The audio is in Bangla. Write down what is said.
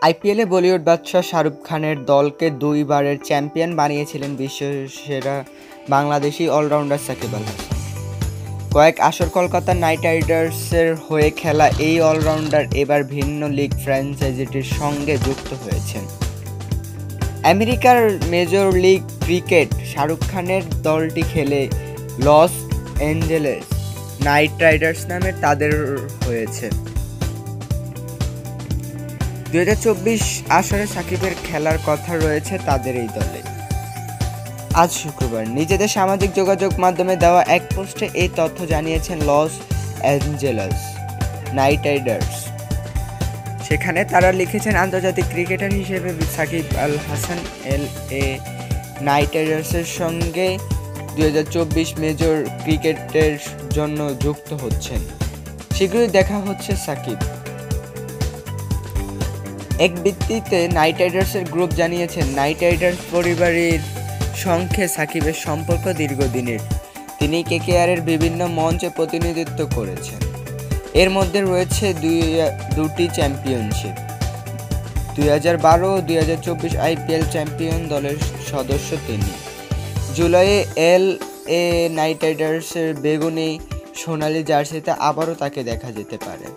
আইপিএলে বলিউড বাদশা শাহরুখ খানের দলকে 2 বারের চ্যাম্পিয়ন বানিয়েছিলেন বিশ্বসেরা বাংলাদেশি অলরাউন্ডার সাকিব আল হাসান। কয়েক আসর কলকাতা নাইট রাইডার্সের হয়ে খেলা এই অলরাউন্ডার এবার ভিন্ন লিগ ফ্র্যাঞ্চাইজিটির সঙ্গে যুক্ত হয়েছেন। আমেরিকার মেজর লিগ ক্রিকেট শাহরুখ খানের দলটি খেলে লস অ্যাঞ্জেলেস নাইট রাইডার্স নামে তাদের হয়েছে। 2024 আসরে সাকিবের খেলার কথা রয়েছে তাদের এই দলে। আজ শুক্রবার নিজেদের সামাজিক যোগাযোগ মাধ্যমে দেওয়া এক পোস্টে এই তথ্য জানিয়েছেন লস অ্যাঞ্জেলেস নাইট রাইডার্স। সেখানে তারা লিখেছেন, আন্তর্জাতিক ক্রিকেটার হিসেবে সাকিব আল হাসান LA নাইট রাইডার্সের সঙ্গে 2024 মেজর ক্রিকেটের জন্য যুক্ত হচ্ছেন। শীঘ্রই দেখা হচ্ছে সাকিব। এক বিবৃতিতে নাইট রাইডার্সের গ্রুপ জানিয়েছেন, নাইট রাইডার্স পরিবারের সঙ্গে সাকিবের সম্পর্ক দীর্ঘদিনের। তিনি KKR-এর বিভিন্ন মঞ্চে প্রতিনিধিত্ব করেছেন। এর মধ্যে রয়েছে দুটি চ্যাম্পিয়নশিপ। 2012 ও 2024 IPL চ্যাম্পিয়ন দলের সদস্য তিনি। জুলাইয়ে LA নাইট রাইডার্সের বেগুনি সোনালী জার্সিতে আবারও তাকে দেখা যেতে পারে।